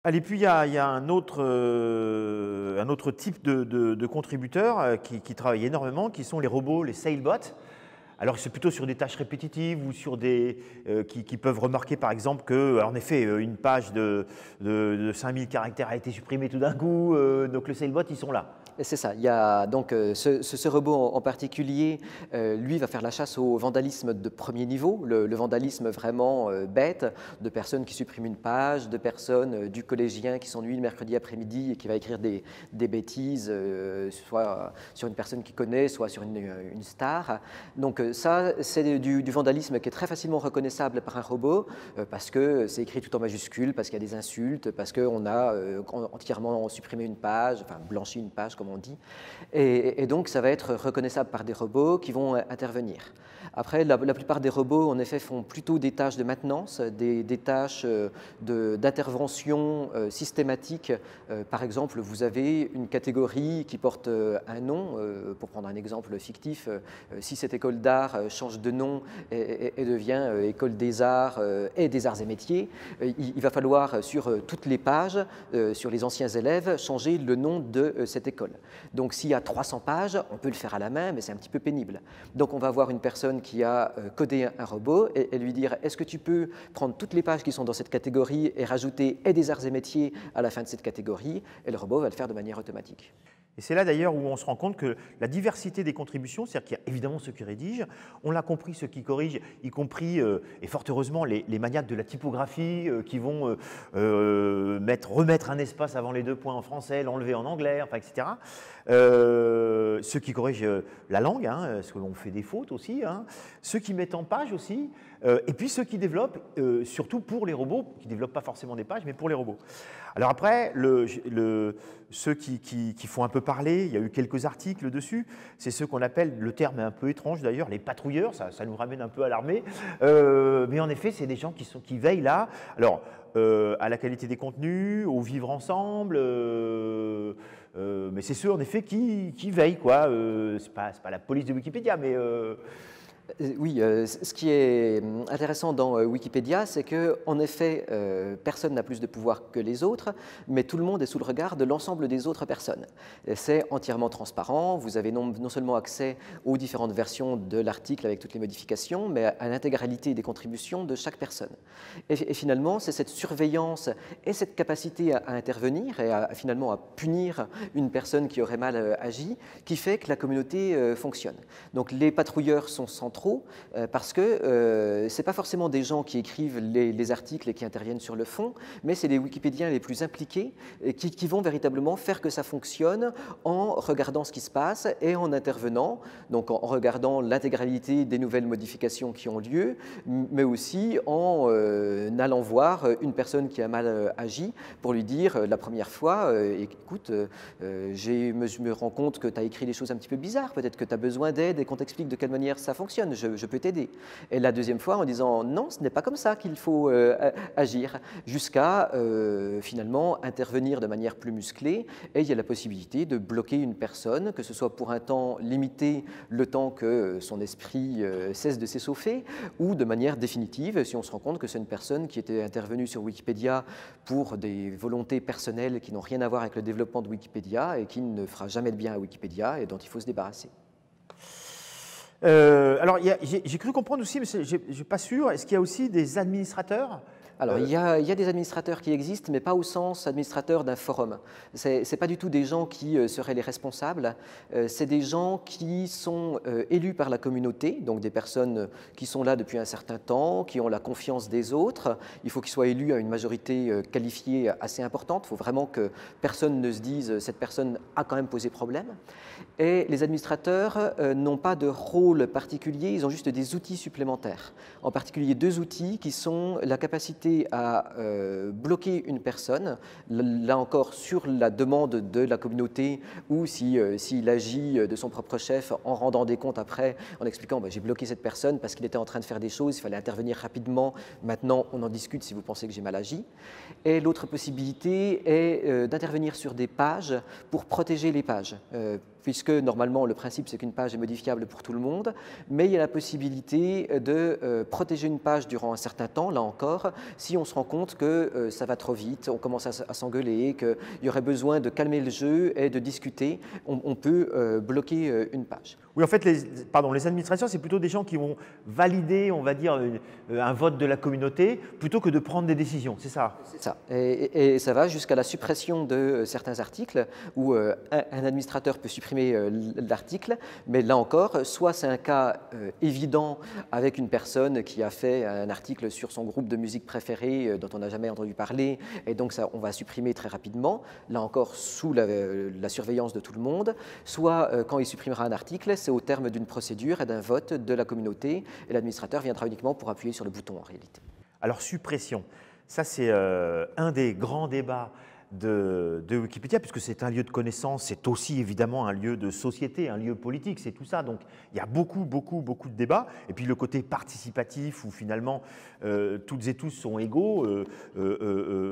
Allez, puis il y a un autre type de contributeurs qui travaillent énormément, qui sont les robots, les sailbots. Alors c'est plutôt sur des tâches répétitives ou sur des qui peuvent remarquer par exemple que, en effet, une page de 5000 caractères a été supprimée tout d'un coup, donc le sailbot, ils sont là. C'est ça. Il y a donc ce robot en particulier, lui va faire la chasse au vandalisme de premier niveau, le vandalisme vraiment bête, de personnes qui suppriment une page, de personnes du collégien qui s'ennuie le mercredi après-midi et qui va écrire des bêtises, soit sur une personne qu'il connaît, soit sur une star. Donc ça, c'est du vandalisme qui est très facilement reconnaissable par un robot, parce que c'est écrit tout en majuscule, parce qu'il y a des insultes, parce qu'on a entièrement supprimé une page, enfin blanchi une page, comme on dit, et donc ça va être reconnaissable par des robots qui vont intervenir. Après, la plupart des robots, en effet, font plutôt des tâches de maintenance, des tâches d'intervention systématique. Par exemple, vous avez une catégorie qui porte un nom, pour prendre un exemple fictif, si cette école d'art change de nom et devient école des arts et des arts et métiers, il va falloir sur toutes les pages, sur les anciens élèves, changer le nom de cette école. Donc s'il y a 300 pages, on peut le faire à la main, mais c'est un petit peu pénible. Donc on va avoir une personne qui a codé un robot et lui dire: est-ce que tu peux prendre toutes les pages qui sont dans cette catégorie et rajouter « et des arts et métiers » à la fin de cette catégorie, et le robot va le faire de manière automatique. Et c'est là d'ailleurs où on se rend compte que la diversité des contributions, c'est-à-dire qu'il y a évidemment ceux qui rédigent, on l'a compris, ceux qui corrigent, y compris, et fort heureusement, les maniaques de la typographie qui vont remettre un espace avant les deux points en français, l'enlever en anglais, enfin, etc. Ceux qui corrigent la langue, hein, parce que l'on fait des fautes aussi, hein, ceux qui mettent en page aussi, et puis ceux qui développent, surtout pour les robots, qui ne développent pas forcément des pages, mais pour les robots. Alors après, ceux qui font un peu parler, il y a eu quelques articles dessus, c'est ceux qu'on appelle, le terme est un peu étrange d'ailleurs, les patrouilleurs, ça nous ramène un peu à l'armée, mais en effet, c'est des gens qui veillent là, alors à la qualité des contenus, au vivre ensemble, mais c'est ceux en effet qui veillent, quoi. C'est pas la police de Wikipédia, mais Oui, ce qui est intéressant dans Wikipédia, c'est qu'en effet, personne n'a plus de pouvoir que les autres, mais tout le monde est sous le regard de l'ensemble des autres personnes. C'est entièrement transparent, vous avez non seulement accès aux différentes versions de l'article avec toutes les modifications, mais à l'intégralité des contributions de chaque personne. Et finalement, c'est cette surveillance et cette capacité à intervenir et finalement à punir une personne qui aurait mal agi qui fait que la communauté fonctionne. Donc les patrouilleurs sont centraux, parce que ce n'est pas forcément des gens qui écrivent les articles et qui interviennent sur le fond, mais c'est les Wikipédiens les plus impliqués qui vont véritablement faire que ça fonctionne en regardant ce qui se passe et en intervenant, donc en regardant l'intégralité des nouvelles modifications qui ont lieu, mais aussi en allant voir une personne qui a mal agi pour lui dire la première fois, écoute, je me rends compte que tu as écrit des choses un petit peu bizarres, peut-être que tu as besoin d'aide et qu'on t'explique de quelle manière ça fonctionne. Je peux t'aider. Et la deuxième fois en disant non, ce n'est pas comme ça qu'il faut agir, jusqu'à finalement intervenir de manière plus musclée, et il y a la possibilité de bloquer une personne, que ce soit pour un temps limité, le temps que son esprit cesse de s'essoffer, ou de manière définitive, si on se rend compte que c'est une personne qui était intervenue sur Wikipédia pour des volontés personnelles qui n'ont rien à voir avec le développement de Wikipédia et qui ne fera jamais de bien à Wikipédia et dont il faut se débarrasser. Alors, j'ai cru comprendre aussi, mais je ne suis pas sûr, est-ce qu'il y a aussi des administrateurs? Alors, il y a des administrateurs qui existent, mais pas au sens administrateur d'un forum. Ce n'est pas du tout des gens qui seraient les responsables, c'est des gens qui sont élus par la communauté, donc des personnes qui sont là depuis un certain temps, qui ont la confiance des autres. Il faut qu'ils soient élus à une majorité qualifiée assez importante. Il faut vraiment que personne ne se dise « cette personne a quand même posé problème ». Et les administrateurs n'ont pas de rôle particulier, ils ont juste des outils supplémentaires. En particulier deux outils qui sont la capacité à bloquer une personne, là encore sur la demande de la communauté, ou s'il agit de son propre chef en rendant des comptes après, en expliquant j'ai bloqué cette personne parce qu'il était en train de faire des choses, il fallait intervenir rapidement, maintenant on en discute si vous pensez que j'ai mal agi. Et l'autre possibilité est d'intervenir sur des pages pour protéger les pages. puisque normalement le principe c'est qu'une page est modifiable pour tout le monde, mais il y a la possibilité de protéger une page durant un certain temps, là encore, si on se rend compte que ça va trop vite, on commence à s'engueuler, qu'il y aurait besoin de calmer le jeu et de discuter, on peut bloquer une page. Oui, en fait, les administrateurs, c'est plutôt des gens qui vont valider, on va dire, un vote de la communauté, plutôt que de prendre des décisions, c'est ça? C'est ça. Et ça va jusqu'à la suppression de certains articles, où un administrateur peut supprimer l'article, mais là encore, soit c'est un cas évident avec une personne qui a fait un article sur son groupe de musique préféré dont on n'a jamais entendu parler, et donc ça, on va supprimer très rapidement, là encore sous la surveillance de tout le monde, soit quand il supprimera un article, c'est au terme d'une procédure et d'un vote de la communauté, et l'administrateur viendra uniquement pour appuyer sur le bouton en réalité. Alors, suppression, ça c'est un des grands débats de Wikipédia, puisque c'est un lieu de connaissance, c'est aussi évidemment un lieu de société, un lieu politique, c'est tout ça. Donc il y a beaucoup de débats. Et puis le côté participatif, où finalement toutes et tous sont égaux,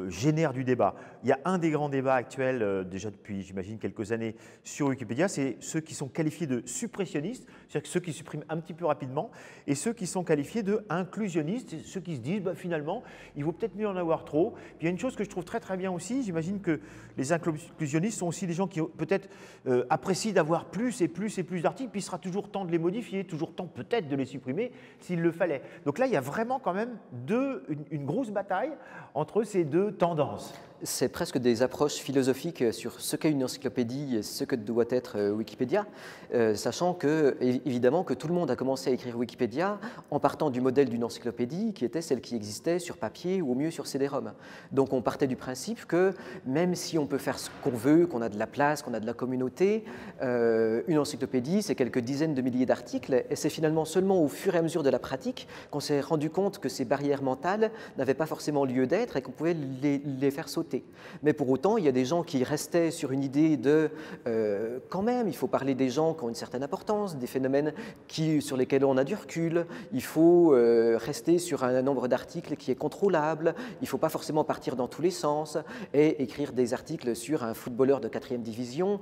génère du débat. Il y a un des grands débats actuels, déjà depuis, j'imagine, quelques années sur Wikipédia, c'est ceux qui sont qualifiés de suppressionnistes, c'est-à-dire ceux qui suppriment un petit peu rapidement, et ceux qui sont qualifiés de inclusionnistes, ceux qui se disent finalement, il vaut peut-être mieux en avoir trop. Puis il y a une chose que je trouve très bien aussi, j'imagine que les inclusionnistes sont aussi des gens qui peut-être apprécient d'avoir plus et plus d'articles, puis il sera toujours temps de les modifier, toujours temps peut-être de les supprimer s'il le fallait. Donc là, il y a vraiment quand même une grosse bataille entre ces deux tendances. C'est presque des approches philosophiques sur ce qu'est une encyclopédie et ce que doit être Wikipédia, sachant que, évidemment, que tout le monde a commencé à écrire Wikipédia en partant du modèle d'une encyclopédie qui était celle qui existait sur papier ou au mieux sur CD-ROM. Donc on partait du principe que même si on peut faire ce qu'on veut, qu'on a de la place, qu'on a de la communauté, une encyclopédie, c'est quelques dizaines de milliers d'articles, et c'est finalement seulement au fur et à mesure de la pratique qu'on s'est rendu compte que ces barrières mentales n'avaient pas forcément lieu d'être et qu'on pouvait les faire sauter. Mais pour autant, il y a des gens qui restaient sur une idée de quand même, il faut parler des gens qui ont une certaine importance, des phénomènes sur lesquels on a du recul, il faut rester sur un nombre d'articles qui est contrôlable, il ne faut pas forcément partir dans tous les sens et écrire des articles sur un footballeur de 4e division.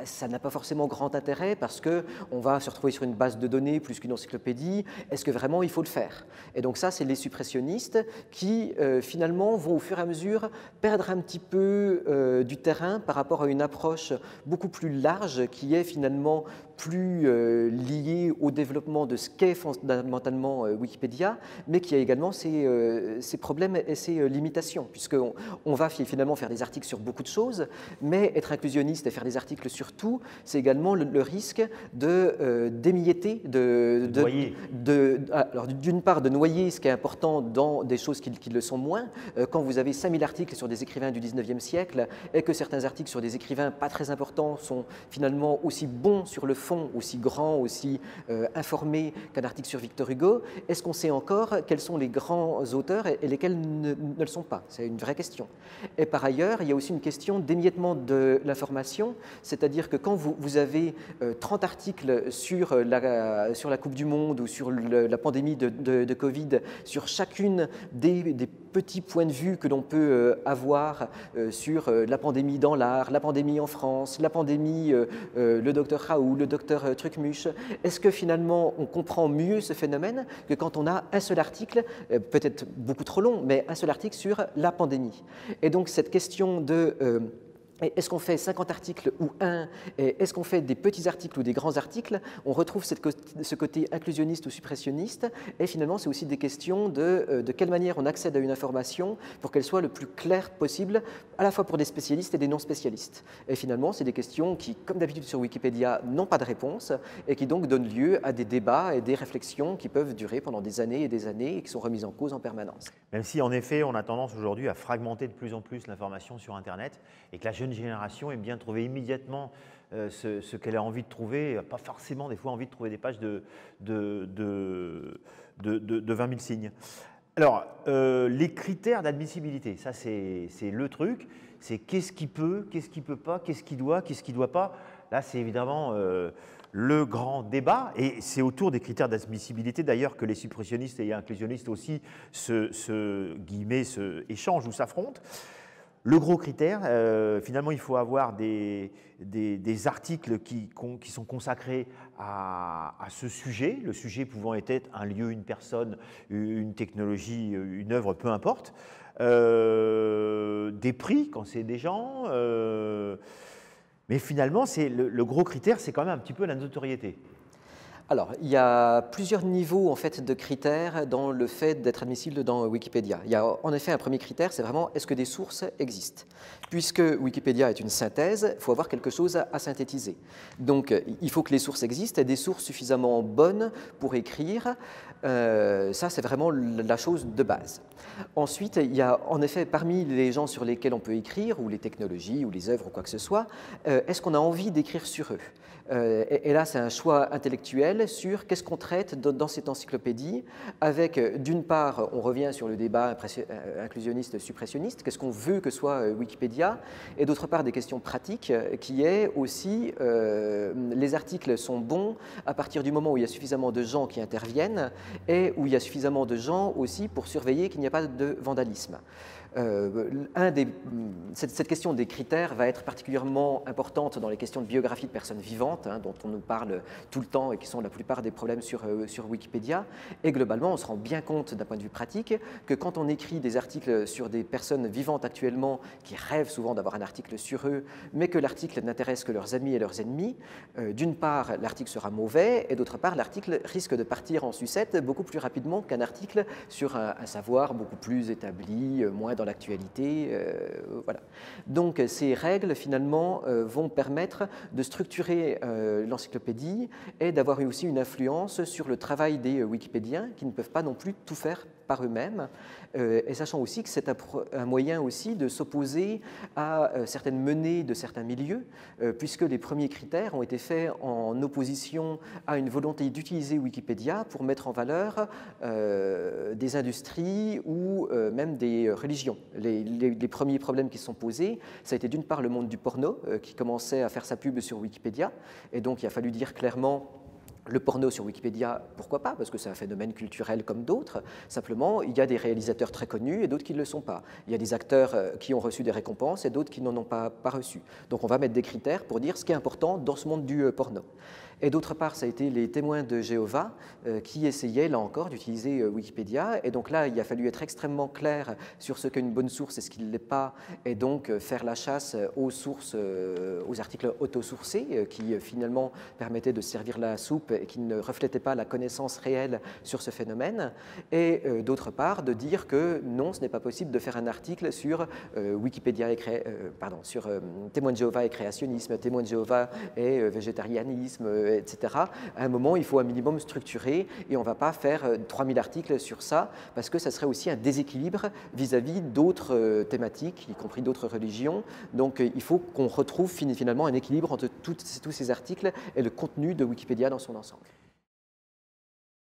Ça n'a pas forcément grand intérêt parce qu'on va se retrouver sur une base de données plus qu'une encyclopédie. Est-ce que vraiment il faut le faire? Et donc ça, c'est les suppressionnistes qui finalement vont au fur et à mesure perdre un petit peu du terrain par rapport à une approche beaucoup plus large qui est finalement plus liée au développement de ce qu'est fondamentalement Wikipédia, mais qui a également ses problèmes et ses limitations, puisqu'on va finalement faire des articles sur beaucoup de choses, mais être inclusionniste et faire des articles sur tout, c'est également le risque d'émietter, alors d'une part de noyer ce qui est important dans des choses qui le sont moins. Quand vous avez 5000 articles sur des écrivains du 19e siècle et que certains articles sur des écrivains pas très importants sont finalement aussi bons sur le fond, aussi grands, aussi informés qu'un article sur Victor Hugo, est-ce qu'on sait encore quels sont les grands auteurs et lesquels ne le sont pas? C'est une vraie question. Et par ailleurs, il y a aussi une question d'émiettement de l'information, c'est-à-dire que quand vous avez 30 articles sur la Coupe du Monde ou sur la pandémie de Covid, sur chacune des petits points de vue que l'on peut avoir sur la pandémie dans l'art, la pandémie en France, la pandémie, le docteur Raoult, le docteur Trucmuche, est-ce que finalement on comprend mieux ce phénomène que quand on a un seul article, peut-être beaucoup trop long, mais un seul article sur la pandémie? Et donc cette question de est-ce qu'on fait 50 articles ou un? Est-ce qu'on fait des petits articles ou des grands articles? On retrouve ce côté inclusionniste ou suppressionniste. Et finalement, c'est aussi des questions de quelle manière on accède à une information pour qu'elle soit le plus claire possible, à la fois pour des spécialistes et des non-spécialistes. Et finalement, c'est des questions qui, comme d'habitude sur Wikipédia, n'ont pas de réponse et qui donc donnent lieu à des débats et des réflexions qui peuvent durer pendant des années et qui sont remises en cause en permanence. Même si, en effet, on a tendance aujourd'hui à fragmenter de plus en plus l'information sur Internet et que la jeune génération aime bien trouver immédiatement ce qu'elle a envie de trouver, pas forcément des fois envie de trouver des pages de 20 000 signes. Alors, les critères d'admissibilité, ça c'est le truc, c'est qu'est-ce qui peut pas, qu'est-ce qui doit pas. Là, c'est évidemment le grand débat, et c'est autour des critères d'admissibilité d'ailleurs que les suppressionnistes et inclusionnistes aussi se échangent ou s'affrontent. Le gros critère, finalement, il faut avoir des articles qui sont consacrés à ce sujet, le sujet pouvant être un lieu, une personne, une technologie, une œuvre, peu importe. Des prix quand c'est des gens. Mais finalement, le gros critère, c'est quand même un petit peu la notoriété. Alors, il y a plusieurs niveaux en fait, de critères dans le fait d'être admissible dans Wikipédia. Il y a en effet un premier critère, c'est vraiment est-ce que des sources existent? Puisque Wikipédia est une synthèse, il faut avoir quelque chose à synthétiser. Donc, il faut que les sources existent et des sources suffisamment bonnes pour écrire. Ça, c'est vraiment la chose de base. Ensuite, il y a en effet parmi les gens sur lesquels on peut écrire, ou les technologies, ou les œuvres, ou quoi que ce soit, est-ce qu'on a envie d'écrire sur eux? Et là, c'est un choix intellectuel sur qu'est-ce qu'on traite dans cette encyclopédie, avec d'une part, on revient sur le débat inclusionniste-suppressionniste, qu'est-ce qu'on veut que soit Wikipédia, et d'autre part, des questions pratiques, qui est aussi, les articles sont bons à partir du moment où il y a suffisamment de gens qui interviennent, et où il y a suffisamment de gens aussi pour surveiller qu'il n'y a pas de vandalisme. Cette question des critères va être particulièrement importante dans les questions de biographie de personnes vivantes, dont on nous parle tout le temps et qui sont la plupart des problèmes sur Wikipédia. Et globalement, on se rend bien compte d'un point de vue pratique que quand on écrit des articles sur des personnes vivantes actuellement qui rêvent souvent d'avoir un article sur eux, mais que l'article n'intéresse que leurs amis et leurs ennemis, d'une part, l'article sera mauvais, et d'autre part, l'article risque de partir en sucette beaucoup plus rapidement qu'un article sur un savoir beaucoup plus établi, moins dans l'actualité. Voilà. Donc ces règles finalement vont permettre de structurer l'encyclopédie et d'avoir aussi une influence sur le travail des Wikipédiens qui ne peuvent pas non plus tout faire par eux-mêmes, et sachant aussi que c'est un moyen aussi de s'opposer à certaines menées de certains milieux, puisque les premiers critères ont été faits en opposition à une volonté d'utiliser Wikipédia pour mettre en valeur des industries ou même des religions. Les premiers problèmes qui se sont posés, ça a été d'une part le monde du porno, qui commençait à faire sa pub sur Wikipédia, et donc il a fallu dire clairement le porno sur Wikipédia, pourquoi pas? Parce que c'est un phénomène culturel comme d'autres. Simplement, il y a des réalisateurs très connus et d'autres qui ne le sont pas. Il y a des acteurs qui ont reçu des récompenses et d'autres qui n'en ont pas reçu. Donc on va mettre des critères pour dire ce qui est important dans ce monde du porno. Et d'autre part, ça a été les témoins de Jéhovah qui essayaient, là encore, d'utiliser Wikipédia. Et donc là, il a fallu être extrêmement clair sur ce qu'est une bonne source et ce qui ne l'est pas, et donc faire la chasse aux sources, aux articles auto-sourcés qui finalement permettaient de servir la soupe et qui ne reflétaient pas la connaissance réelle sur ce phénomène. Et d'autre part, de dire que non, ce n'est pas possible de faire un article sur Wikipédia sur témoins de Jéhovah et créationnisme, témoins de Jéhovah et végétarianisme, etc. À un moment, il faut un minimum structurer et on ne va pas faire 3000 articles sur ça parce que ça serait aussi un déséquilibre vis-à-vis d'autres thématiques, y compris d'autres religions. Donc il faut qu'on retrouve finalement un équilibre entre tous ces articles et le contenu de Wikipédia dans son ensemble.